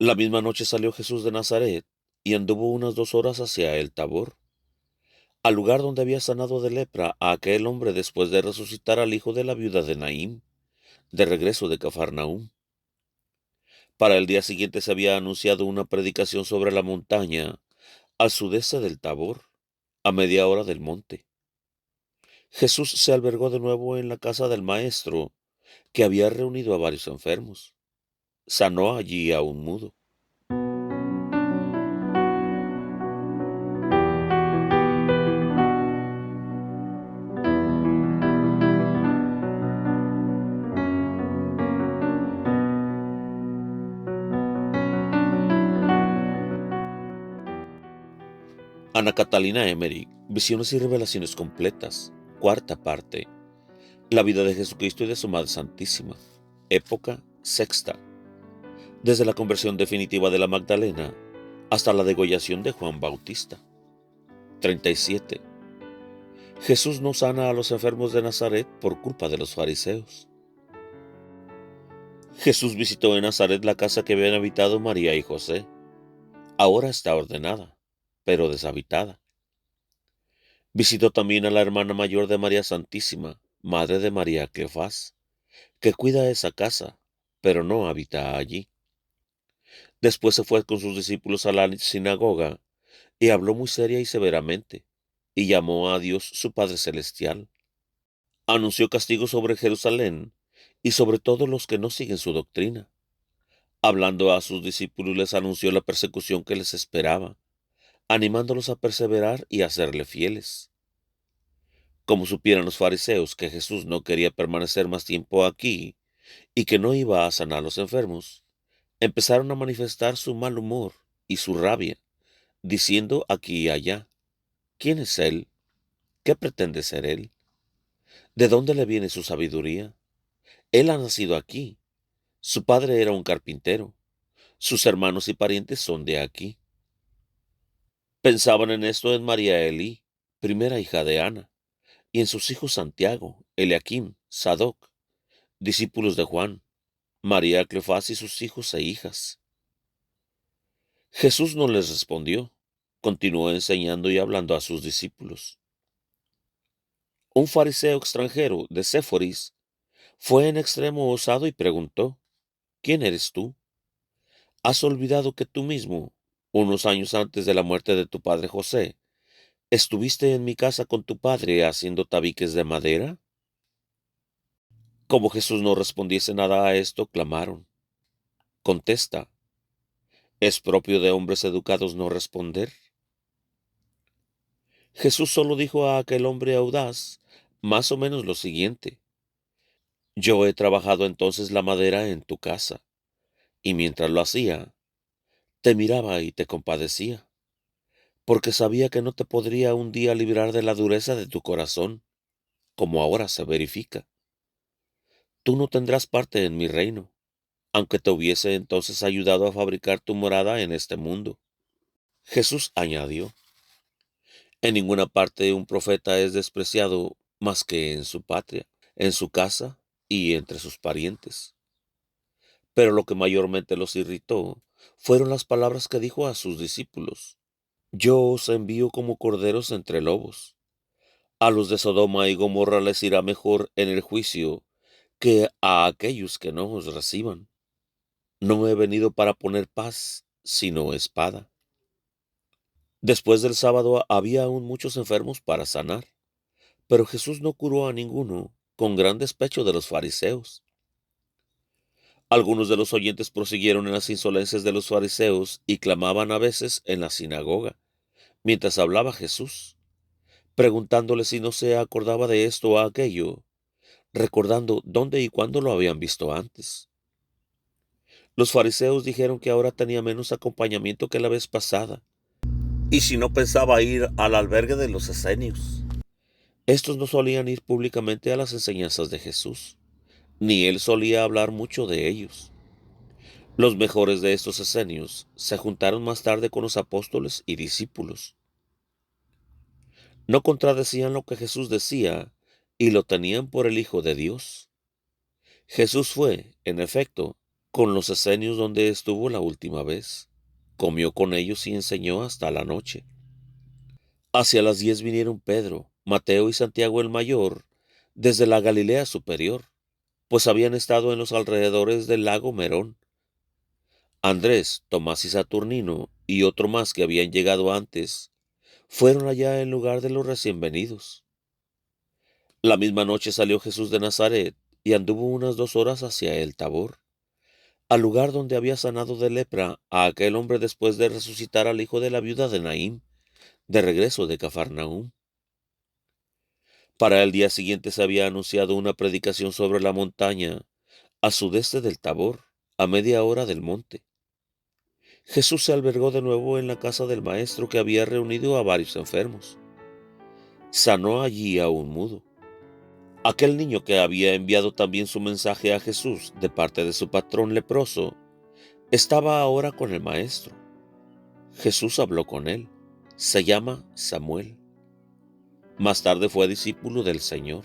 La misma noche salió Jesús de Nazaret y anduvo unas 2 horas hacia el Tabor, al lugar donde había sanado de lepra a aquel hombre después de resucitar al hijo de la viuda de Naín, de regreso de Cafarnaúm. Para el día siguiente se había anunciado una predicación sobre la montaña, al sudeste del Tabor, a media hora del monte. Jesús se albergó de nuevo en la casa del maestro, que había reunido a varios enfermos. Sanó allí a un mudo. Ana Catalina Emmerich, Visiones y Revelaciones Completas, cuarta parte. La vida de Jesucristo y de su Madre Santísima. Época sexta. Desde la conversión definitiva de la Magdalena hasta la degollación de Juan Bautista. 37. Jesús no sana a los enfermos de Nazaret por culpa de los fariseos. Jesús visitó en Nazaret la casa que habían habitado María y José. Ahora está ordenada, pero deshabitada. Visitó también a la hermana mayor de María Santísima, madre de María Cleofás, que cuida esa casa, pero no habita allí. Después se fue con sus discípulos a la sinagoga y habló muy seria y severamente, y llamó a Dios su Padre Celestial. Anunció castigo sobre Jerusalén y sobre todos los que no siguen su doctrina. Hablando a sus discípulos les anunció la persecución que les esperaba, animándolos a perseverar y a serle fieles. Como supieran los fariseos que Jesús no quería permanecer más tiempo aquí y que no iba a sanar a los enfermos, empezaron a manifestar su mal humor y su rabia, diciendo aquí y allá: ¿quién es él? ¿Qué pretende ser él? ¿De dónde le viene su sabiduría? Él ha nacido aquí. Su padre era un carpintero. Sus hermanos y parientes son de aquí. Pensaban en esto en María Elí, primera hija de Ana, y en sus hijos Santiago, Eliakim, Sadoc, discípulos de Juan, María Cleofás y sus hijos e hijas. Jesús no les respondió. Continuó enseñando y hablando a sus discípulos. Un fariseo extranjero de Séforis fue en extremo osado y preguntó: ¿quién eres tú? ¿Has olvidado que tú mismo, unos años antes de la muerte de tu padre José, estuviste en mi casa con tu padre haciendo tabiques de madera? Como Jesús no respondiese nada a esto, clamaron: contesta. ¿Es propio de hombres educados no responder? Jesús solo dijo a aquel hombre audaz más o menos lo siguiente: yo he trabajado entonces la madera en tu casa, y mientras lo hacía, te miraba y te compadecía, porque sabía que no te podría un día librar de la dureza de tu corazón, como ahora se verifica. Tú no tendrás parte en mi reino, aunque te hubiese entonces ayudado a fabricar tu morada en este mundo. Jesús añadió: en ninguna parte un profeta es despreciado más que en su patria, en su casa y entre sus parientes. Pero lo que mayormente los irritó fueron las palabras que dijo a sus discípulos: yo os envío como corderos entre lobos. A los de Sodoma y Gomorra les irá mejor en el juicio que a aquellos que no os reciban. No he venido para poner paz, sino espada. Después del sábado había aún muchos enfermos para sanar, pero Jesús no curó a ninguno, con gran despecho de los fariseos. Algunos de los oyentes prosiguieron en las insolencias de los fariseos y clamaban a veces en la sinagoga, mientras hablaba Jesús, preguntándole si no se acordaba de esto o aquello, recordando dónde y cuándo lo habían visto antes. Los fariseos dijeron que ahora tenía menos acompañamiento que la vez pasada, y si no pensaba ir al albergue de los esenios. Estos no solían ir públicamente a las enseñanzas de Jesús, ni él solía hablar mucho de ellos. Los mejores de estos esenios se juntaron más tarde con los apóstoles y discípulos. No contradecían lo que Jesús decía y lo tenían por el Hijo de Dios. Jesús fue, en efecto, con los esenios donde estuvo la última vez. Comió con ellos y enseñó hasta la noche. Hacia las 10 vinieron Pedro, Mateo y Santiago el mayor, desde la Galilea superior, pues habían estado en los alrededores del lago Merón. Andrés, Tomás y Saturnino, y otro más que habían llegado antes, fueron allá en lugar de los recién venidos. La misma noche salió Jesús de Nazaret y anduvo unas 2 horas hacia el Tabor, al lugar donde había sanado de lepra a aquel hombre después de resucitar al hijo de la viuda de Naín, de regreso de Cafarnaúm. Para el día siguiente se había anunciado una predicación sobre la montaña, al sudeste del Tabor, a media hora del monte. Jesús se albergó de nuevo en la casa del maestro que había reunido a varios enfermos. Sanó allí a un mudo. Aquel niño que había enviado también su mensaje a Jesús de parte de su patrón leproso, estaba ahora con el maestro. Jesús habló con él. Se llama Samuel. Más tarde fue discípulo del Señor.